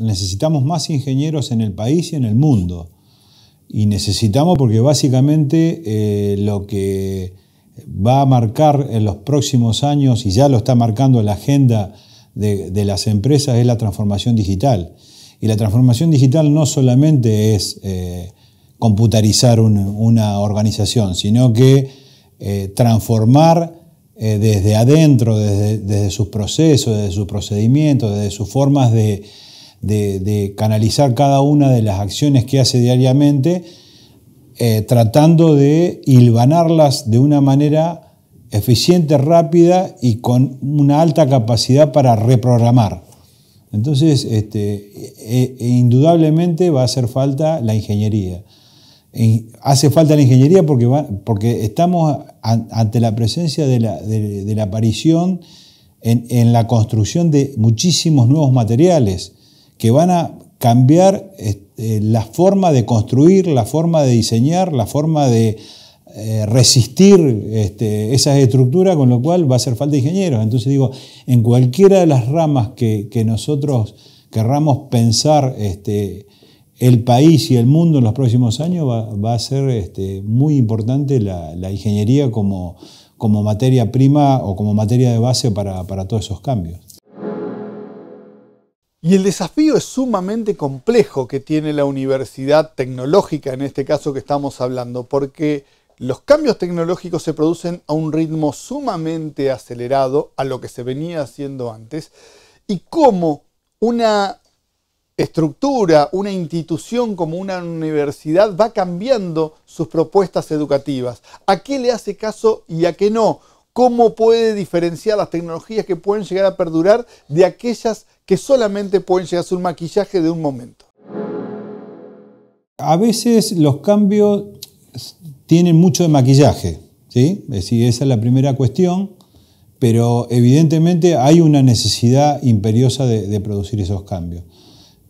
necesitamos más ingenieros en el país y en el mundo. Y necesitamos porque básicamente lo que va a marcar en los próximos años, y ya lo está marcando la agenda de las empresas, es la transformación digital. Y la transformación digital no solamente es computarizar una organización, sino que transformar desde adentro, desde sus procesos, desde sus procedimientos, desde sus formas de canalizar cada una de las acciones que hace diariamente, tratando de hilvanarlas de una manera eficiente, rápida y con una alta capacidad para reprogramar. Entonces, indudablemente va a hacer falta la ingeniería. Hace falta la ingeniería porque estamos ante la presencia de la aparición en la construcción de muchísimos nuevos materiales que van a cambiar la forma de construir, la forma de diseñar, la forma de resistir esas estructuras, con lo cual va a hacer falta ingenieros. Entonces digo, en cualquiera de las ramas que nosotros querramos pensar el país y el mundo en los próximos años, va a ser muy importante la ingeniería como materia prima o como materia de base para todos esos cambios. Y el desafío es sumamente complejo que tiene la universidad tecnológica, en este caso que estamos hablando, porque los cambios tecnológicos se producen a un ritmo sumamente acelerado a lo que se venía haciendo antes, y cómo una estructura, una institución como una universidad va cambiando sus propuestas educativas. ¿A qué le hace caso y a qué no? ¿Cómo puede diferenciar las tecnologías que pueden llegar a perdurar de aquellas que solamente pueden llegar a ser un maquillaje de un momento? A veces los cambios tienen mucho de maquillaje, ¿sí? Es decir, esa es la primera cuestión, pero evidentemente hay una necesidad imperiosa de producir esos cambios.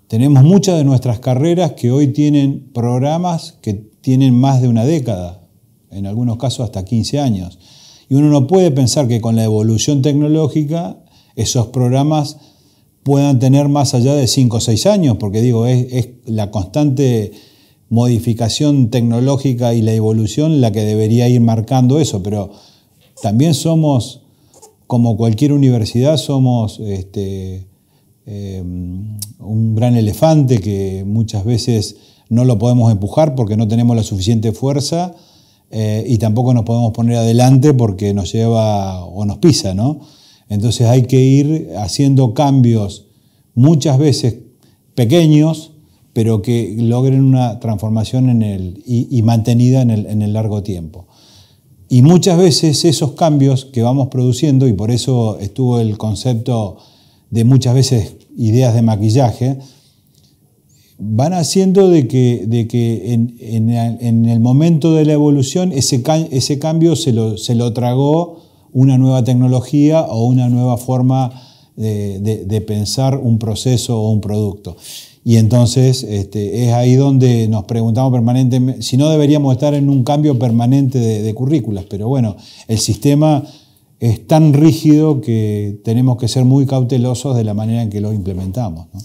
Tenemos muchas de nuestras carreras que hoy tienen programas que tienen más de una década, en algunos casos hasta 15 años. Y uno no puede pensar que con la evolución tecnológica esos programas puedan tener más allá de 5 o 6 años, porque digo, es la constante modificación tecnológica y la evolución la que debería ir marcando eso, pero también somos, como cualquier universidad, somos un gran elefante que muchas veces no lo podemos empujar porque no tenemos la suficiente fuerza y tampoco nos podemos poner adelante porque nos lleva o nos pisa, ¿no? Entonces hay que ir haciendo cambios muchas veces pequeños, pero que logren una transformación y mantenida en el largo tiempo. Y muchas veces esos cambios que vamos produciendo, y por eso estuvo el concepto de muchas veces ideas de maquillaje, van haciendo de que en el momento de la evolución ese cambio se lo tragó una nueva tecnología o una nueva forma de pensar un proceso o un producto. Y entonces es ahí donde nos preguntamos permanentemente si no deberíamos estar en un cambio permanente de currículas. Pero bueno, el sistema es tan rígido que tenemos que ser muy cautelosos de la manera en que lo implementamos, ¿no?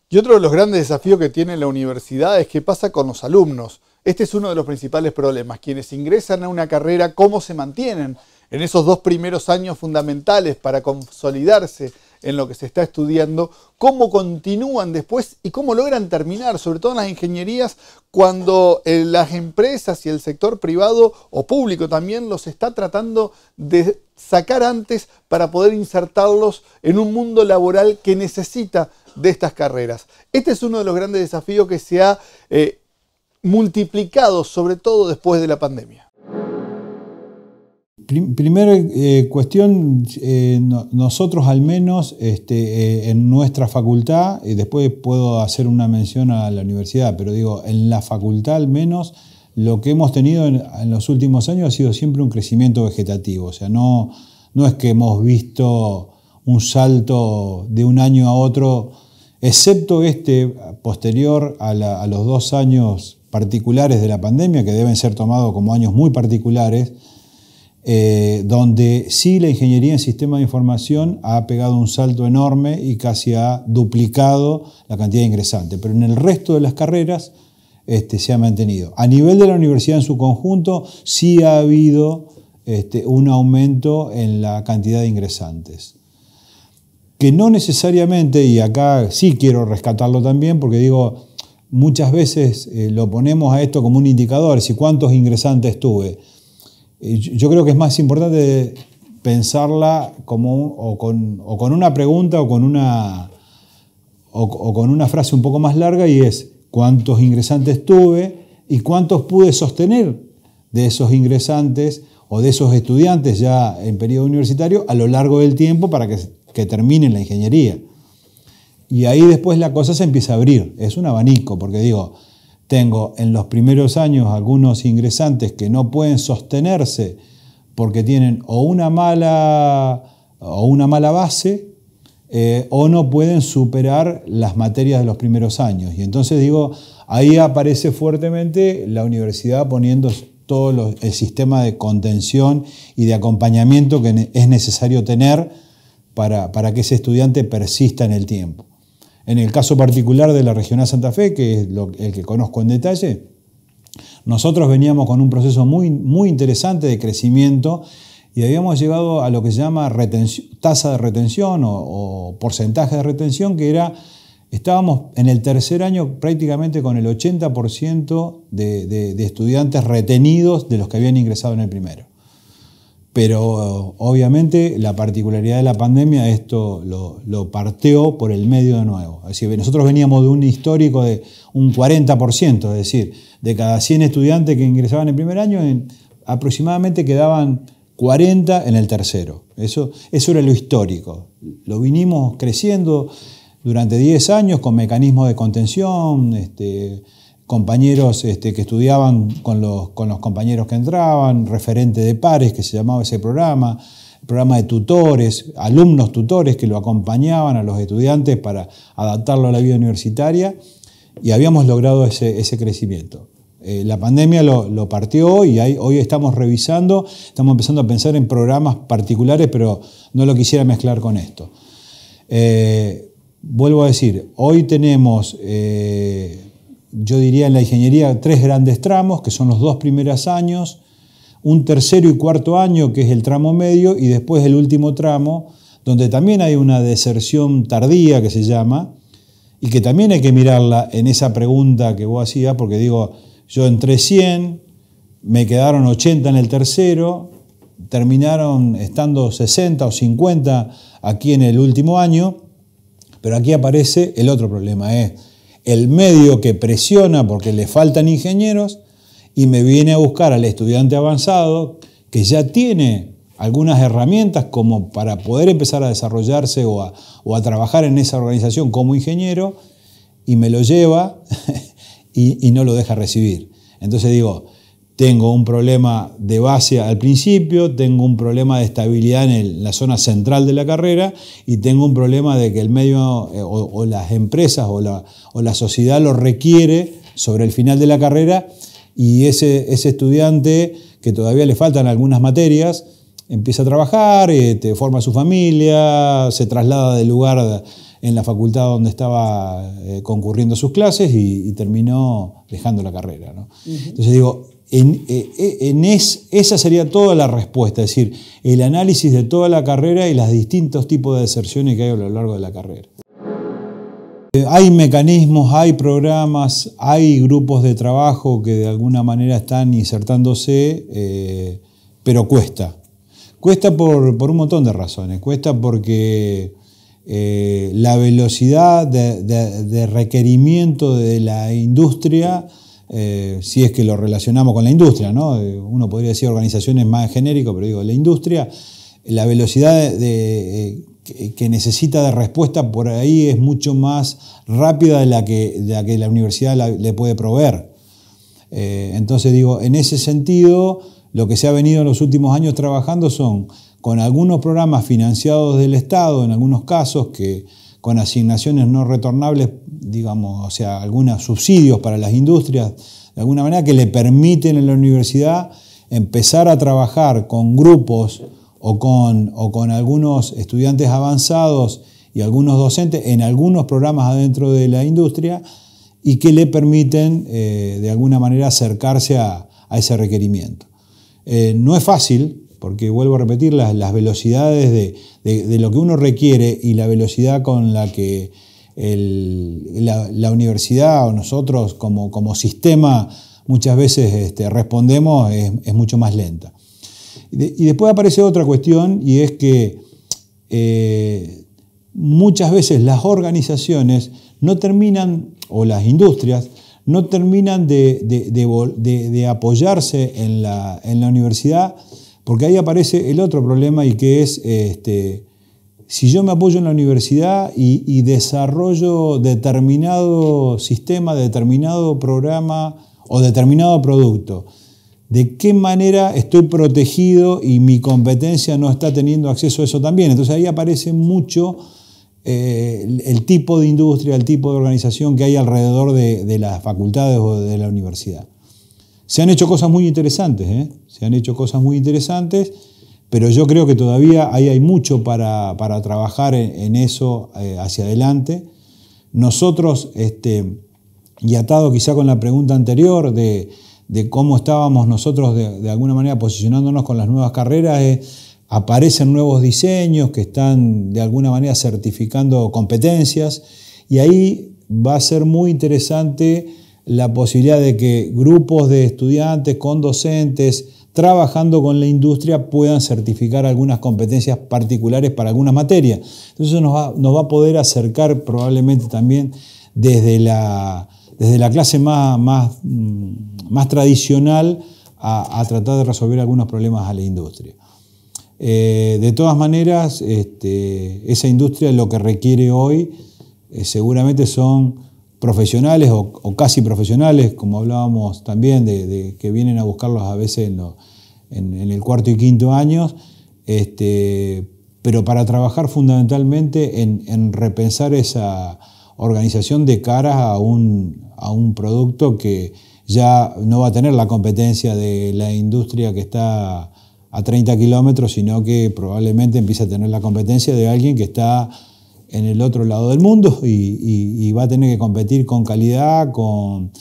Y otro de los grandes desafíos que tiene la universidad es qué pasa con los alumnos. Este es uno de los principales problemas. Quienes ingresan a una carrera, ¿cómo se mantienen en esos 2 primeros años fundamentales para consolidarse en lo que se está estudiando? ¿Cómo continúan después y cómo logran terminar, sobre todo en las ingenierías, cuando las empresas y el sector privado o público también los está tratando de sacar antes para poder insertarlos en un mundo laboral que necesita de estas carreras? Este es uno de los grandes desafíos que se ha multiplicado, sobre todo después de la pandemia. Primera cuestión, nosotros al menos en nuestra facultad, y después puedo hacer una mención a la universidad, pero digo, en la facultad al menos, lo que hemos tenido en los últimos años ha sido siempre un crecimiento vegetativo. O sea, no es que hemos visto un salto de un año a otro, excepto posterior a los 2 años particulares de la pandemia, que deben ser tomados como años muy particulares. donde sí la ingeniería en sistemas de información ha pegado un salto enorme y casi ha duplicado la cantidad de ingresantes, pero en el resto de las carreras se ha mantenido. A nivel de la universidad en su conjunto sí ha habido un aumento en la cantidad de ingresantes, que no necesariamente, y acá sí quiero rescatarlo también, porque digo, muchas veces lo ponemos a esto como un indicador, si cuántos ingresantes tuve. Yo creo que es más importante pensarla como con una pregunta o con una frase un poco más larga, y es cuántos ingresantes tuve y cuántos pude sostener de esos ingresantes o de esos estudiantes ya en periodo universitario a lo largo del tiempo para que terminen la ingeniería. Y ahí después la cosa se empieza a abrir, es un abanico, porque digo, tengo en los primeros años algunos ingresantes que no pueden sostenerse porque tienen o una mala base o no pueden superar las materias de los primeros años. Y entonces digo, ahí aparece fuertemente la universidad poniendo todo el sistema de contención y de acompañamiento que es necesario tener para que ese estudiante persista en el tiempo. En el caso particular de la Regional Santa Fe, que es el que conozco en detalle, nosotros veníamos con un proceso muy, muy interesante de crecimiento y habíamos llegado a lo que se llama tasa de retención o porcentaje de retención, que estábamos en el tercer año prácticamente con el 80% de estudiantes retenidos de los que habían ingresado en el primero. Pero obviamente la particularidad de la pandemia esto lo partió por el medio de nuevo. Es decir, nosotros veníamos de un histórico de un 40%, es decir, de cada 100 estudiantes que ingresaban en el primer año, aproximadamente quedaban 40 en el tercero. Eso era lo histórico. Lo vinimos creciendo durante 10 años con mecanismos de contención, compañeros que estudiaban con los compañeros que entraban, referente de pares que se llamaba ese programa, programa de tutores, alumnos tutores que lo acompañaban a los estudiantes para adaptarlo a la vida universitaria, y habíamos logrado ese crecimiento. La pandemia lo partió y hoy estamos revisando, estamos empezando a pensar en programas particulares, pero no lo quisiera mezclar con esto. Vuelvo a decir, hoy tenemos... yo diría en la ingeniería 3 grandes tramos, que son los 2 primeros años, un tercero y cuarto año, que es el tramo medio, y después el último tramo, donde también hay una deserción tardía, que se llama, y que también hay que mirarla en esa pregunta que vos hacías, porque digo, yo entré 100, me quedaron 80 en el tercero, terminaron estando 60 o 50 aquí en el último año, pero aquí aparece el otro problema, es el medio que presiona porque le faltan ingenieros y me viene a buscar al estudiante avanzado que ya tiene algunas herramientas como para poder empezar a desarrollarse o a trabajar en esa organización como ingeniero, y me lo lleva y no lo deja recibir. Entonces digo, tengo un problema de base al principio, tengo un problema de estabilidad en la zona central de la carrera y tengo un problema de que el medio o las empresas o la sociedad lo requiere sobre el final de la carrera, y ese estudiante que todavía le faltan algunas materias empieza a trabajar, forma su familia, se traslada del lugar en la facultad donde estaba concurriendo a sus clases y terminó dejando la carrera, ¿no? Entonces digo, esa sería toda la respuesta, es decir, el análisis de toda la carrera y los distintos tipos de deserciones que hay a lo largo de la carrera. Hay mecanismos, hay programas, hay grupos de trabajo que de alguna manera están insertándose, pero cuesta. Cuesta por un montón de razones. Cuesta porque la velocidad de requerimiento de la industria, si es que lo relacionamos con la industria, ¿no? Uno podría decir organizaciones más genéricas, pero digo, la industria, la velocidad que necesita de respuesta por ahí es mucho más rápida de la que la universidad le puede proveer. Entonces digo, en ese sentido, lo que se ha venido en los últimos años trabajando son con algunos programas financiados del Estado, en algunos casos, que con asignaciones no retornables, digamos, o sea, algunos subsidios para las industrias, de alguna manera que le permiten a la universidad empezar a trabajar con grupos o con algunos estudiantes avanzados y algunos docentes en algunos programas adentro de la industria y que le permiten de alguna manera acercarse a ese requerimiento. No es fácil, porque vuelvo a repetir, las velocidades de lo que uno requiere y la velocidad con la que la universidad o nosotros como sistema muchas veces respondemos es mucho más lenta. Y después aparece otra cuestión, y es que muchas veces las organizaciones no terminan, o las industrias, no terminan de apoyarse en la universidad, porque ahí aparece el otro problema, y que es, si yo me apoyo en la universidad y desarrollo determinado sistema, determinado programa o determinado producto, ¿de qué manera estoy protegido y mi competencia no está teniendo acceso a eso también? Entonces ahí aparece mucho el tipo de industria, el tipo de organización que hay alrededor de las facultades o de la universidad. Se han hecho cosas muy interesantes, se han hecho cosas muy interesantes, pero yo creo que todavía ahí hay mucho para trabajar en eso hacia adelante. Nosotros, y atado quizá con la pregunta anterior de cómo estábamos nosotros de alguna manera posicionándonos con las nuevas carreras, aparecen nuevos diseños que están de alguna manera certificando competencias, y ahí va a ser muy interesante la posibilidad de que grupos de estudiantes con docentes trabajando con la industria puedan certificar algunas competencias particulares para algunas materias. Entonces eso nos va a poder acercar probablemente también desde la clase más tradicional a tratar de resolver algunos problemas a la industria. De todas maneras, esa industria lo que requiere hoy seguramente son profesionales o casi profesionales, como hablábamos también, de que vienen a buscarlos a veces en el cuarto y quinto años, pero para trabajar fundamentalmente en repensar esa organización de cara a un producto que ya no va a tener la competencia de la industria que está a 30 kilómetros, sino que probablemente empiece a tener la competencia de alguien que está en el otro lado del mundo y va a tener que competir con calidad, con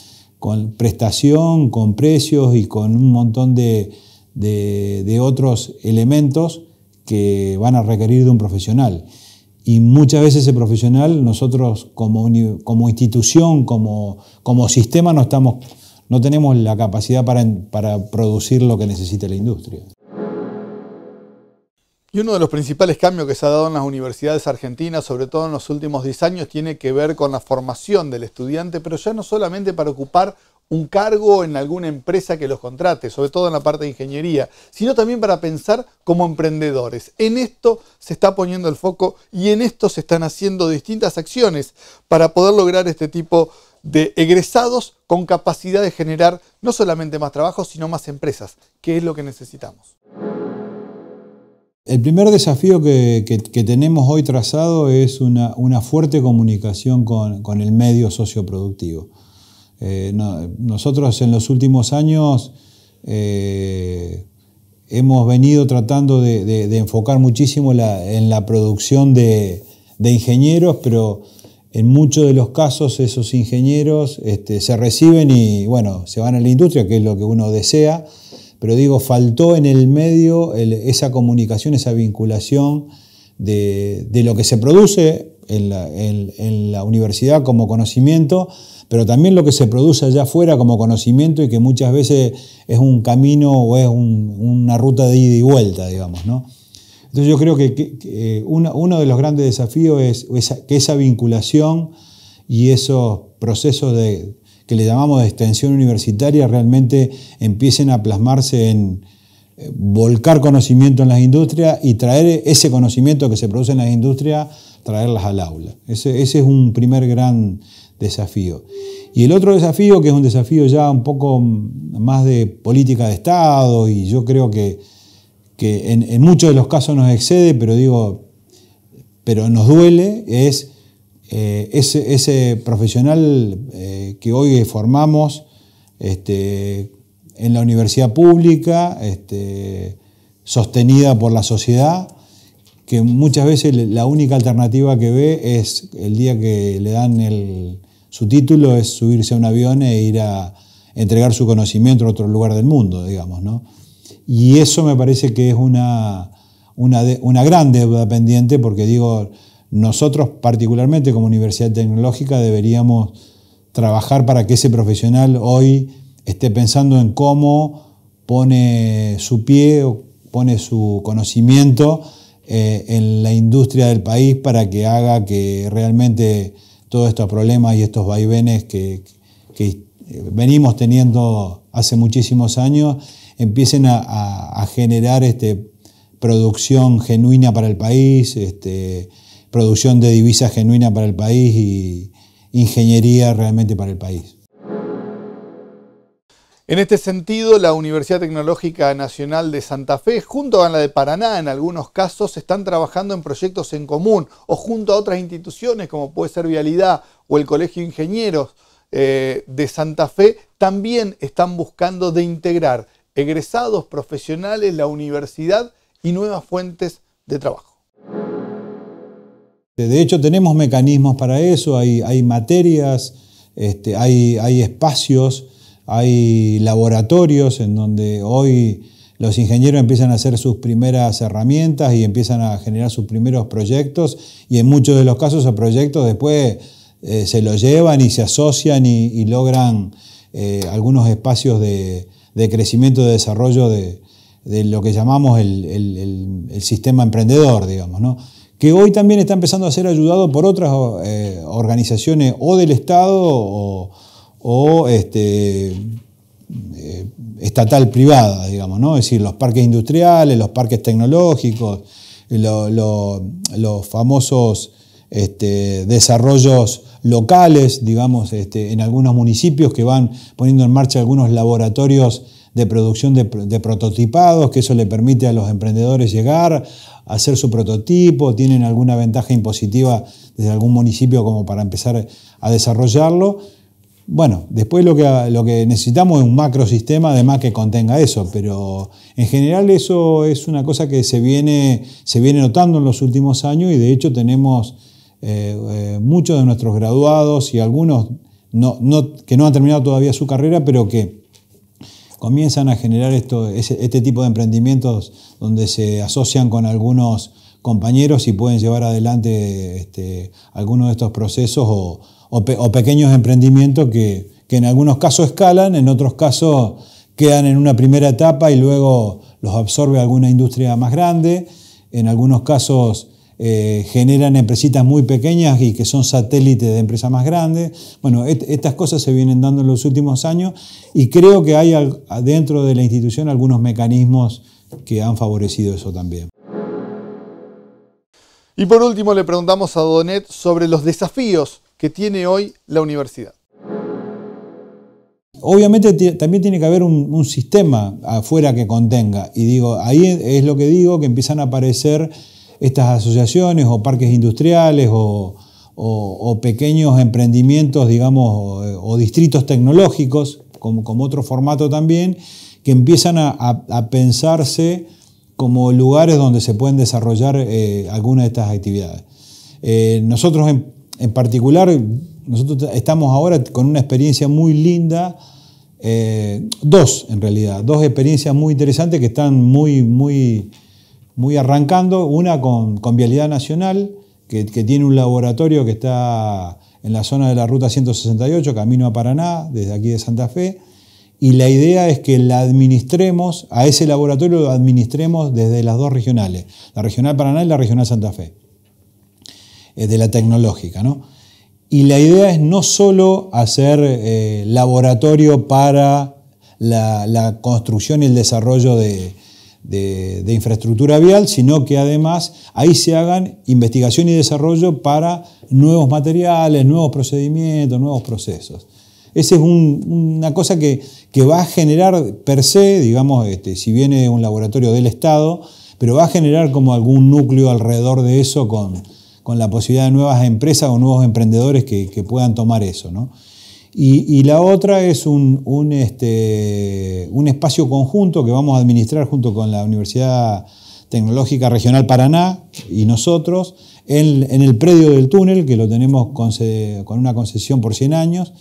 prestación, con precios y con un montón de otros elementos que van a requerir de un profesional. Y muchas veces ese profesional, nosotros como institución, como sistema, no tenemos la capacidad para producir lo que necesita la industria. Y uno de los principales cambios que se ha dado en las universidades argentinas, sobre todo en los últimos 10 años, tiene que ver con la formación del estudiante, pero ya no solamente para ocupar un cargo en alguna empresa que los contrate, sobre todo en la parte de ingeniería, sino también para pensar como emprendedores. En esto se está poniendo el foco y en esto se están haciendo distintas acciones para poder lograr este tipo de egresados con capacidad de generar no solamente más trabajo, sino más empresas, que es lo que necesitamos. El primer desafío que tenemos hoy trazado es una fuerte comunicación con el medio socioproductivo. Nosotros en los últimos años hemos venido tratando de enfocar muchísimo en la producción de ingenieros, pero en muchos de los casos esos ingenieros se reciben y bueno, se van a la industria, que es lo que uno desea. Pero digo, faltó en el medio esa comunicación, esa vinculación de lo que se produce en la universidad como conocimiento, pero también lo que se produce allá afuera como conocimiento y que muchas veces es un camino o es una ruta de ida y vuelta, digamos, ¿no? Entonces yo creo que uno de los grandes desafíos es que esa vinculación y esos procesos que le llamamos de extensión universitaria realmente empiecen a plasmarse en volcar conocimiento en las industrias y traer ese conocimiento que se produce en las industrias, traerlas al aula. Ese es un primer gran desafío. Y el otro desafío, que es un desafío ya un poco más de política de Estado, y yo creo que en muchos de los casos nos excede, pero nos duele, es ese profesional que hoy formamos en la universidad pública, sostenida por la sociedad, que muchas veces la única alternativa que ve es el día que le dan su título es subirse a un avión e ir a entregar su conocimiento a otro lugar del mundo, digamos, ¿no? Y eso me parece que es una gran deuda pendiente, porque digo, nosotros particularmente como Universidad Tecnológica deberíamos trabajar para que ese profesional hoy esté pensando en cómo pone su pie o pone su conocimiento en la industria del país para que haga que realmente todos estos problemas y estos vaivenes que venimos teniendo hace muchísimos años empiecen a generar producción genuina para el país, producción de divisas genuina para el país y ingeniería realmente para el país. En este sentido, la Universidad Tecnológica Nacional de Santa Fe, junto a la de Paraná, en algunos casos, están trabajando en proyectos en común o junto a otras instituciones, como puede ser Vialidad o el Colegio de Ingenieros de Santa Fe, también están buscando de integrar egresados profesionales, la universidad y nuevas fuentes de trabajo. De hecho, tenemos mecanismos para eso, hay materias, hay espacios, hay laboratorios en donde hoy los ingenieros empiezan a hacer sus primeras herramientas y empiezan a generar sus primeros proyectos, y en muchos de los casos esos proyectos después se los llevan y se asocian y logran algunos espacios de crecimiento, de desarrollo de lo que llamamos el sistema emprendedor, digamos, ¿no? Que hoy también está empezando a ser ayudado por otras organizaciones o del Estado o estatal privada, digamos, ¿no? Es decir, los parques industriales, los parques tecnológicos, los famosos desarrollos locales, digamos, en algunos municipios que van poniendo en marcha algunos laboratorios de producción de prototipados, que eso le permite a los emprendedores llegar a hacer su prototipo, tienen alguna ventaja impositiva desde algún municipio como para empezar a desarrollarlo. Bueno, después lo que necesitamos es un macrosistema además que contenga eso, pero en general eso es una cosa que se viene notando en los últimos años, y de hecho tenemos muchos de nuestros graduados y algunos que no han terminado todavía su carrera, pero que comienzan a generar este tipo de emprendimientos donde se asocian con algunos compañeros y pueden llevar adelante algunos de estos procesos o pequeños emprendimientos que en algunos casos escalan, en otros casos quedan en una primera etapa y luego los absorbe alguna industria más grande, en algunos casos generan empresitas muy pequeñas y que son satélites de empresas más grandes. Bueno, estas cosas se vienen dando en los últimos años y creo que hay dentro de la institución algunos mecanismos que han favorecido eso también. Y por último le preguntamos a Donet sobre los desafíos que tiene hoy la universidad. Obviamente también tiene que haber un sistema afuera que contenga, y digo, ahí es lo que digo, que empiezan a aparecer estas asociaciones o parques industriales o pequeños emprendimientos, digamos, o distritos tecnológicos, como otro formato también, que empiezan a pensarse como lugares donde se pueden desarrollar algunas de estas actividades. Nosotros en particular, nosotros estamos ahora con una experiencia muy linda, dos experiencias muy interesantes que están muy arrancando. Una con Vialidad Nacional, que tiene un laboratorio que está en la zona de la Ruta 168, camino a Paraná, desde aquí de Santa Fe, y la idea es que a ese laboratorio lo administremos desde las dos regionales, la Regional Paraná y la Regional Santa Fe, de la tecnológica, ¿no? Y la idea es no solo hacer laboratorio para la construcción y el desarrollo de infraestructura vial, sino que además ahí se hagan investigación y desarrollo para nuevos materiales, nuevos procedimientos, nuevos procesos. Esa es una cosa que va a generar per se, digamos, si viene un laboratorio del Estado, pero va a generar como algún núcleo alrededor de eso con la posibilidad de nuevas empresas o nuevos emprendedores que puedan tomar eso, ¿no? Y la otra es un espacio conjunto que vamos a administrar junto con la Universidad Tecnológica Regional Paraná y nosotros en el predio del túnel, que lo tenemos con una concesión por 100 años,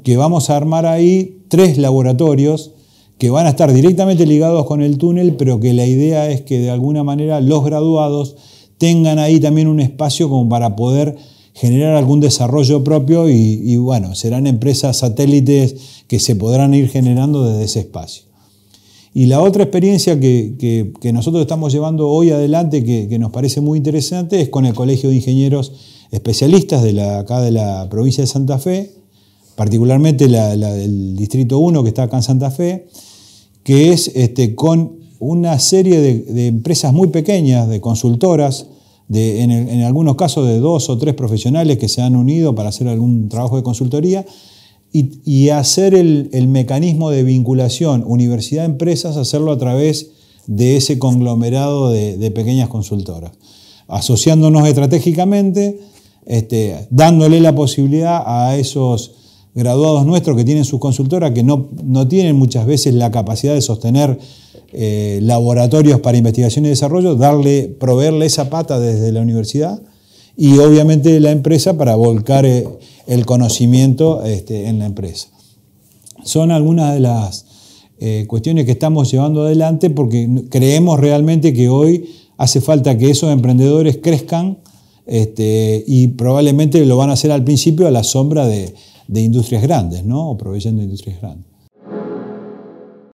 que vamos a armar ahí 3 laboratorios que van a estar directamente ligados con el túnel, pero que la idea es que de alguna manera los graduados tengan ahí también un espacio como para poder generar algún desarrollo propio y bueno, serán empresas satélites que se podrán ir generando desde ese espacio. Y la otra experiencia que nosotros estamos llevando hoy adelante, que nos parece muy interesante, es con el Colegio de Ingenieros Especialistas acá de la provincia de Santa Fe, particularmente la del Distrito 1 que está acá en Santa Fe, que es con una serie de empresas muy pequeñas, de consultoras, en algunos casos de 2 o 3 profesionales que se han unido para hacer algún trabajo de consultoría y hacer el mecanismo de vinculación universidad-empresas, hacerlo a través de ese conglomerado de pequeñas consultoras, asociándonos estratégicamente, dándole la posibilidad a esos graduados nuestros que tienen sus consultoras, que no tienen muchas veces la capacidad de sostener laboratorios para investigación y desarrollo, proveerle esa pata desde la universidad y obviamente la empresa para volcar el conocimiento en la empresa. Son algunas de las cuestiones que estamos llevando adelante porque creemos realmente que hoy hace falta que esos emprendedores crezcan y probablemente lo van a hacer al principio a la sombra de industrias grandes, ¿no? O proveyendo industrias grandes.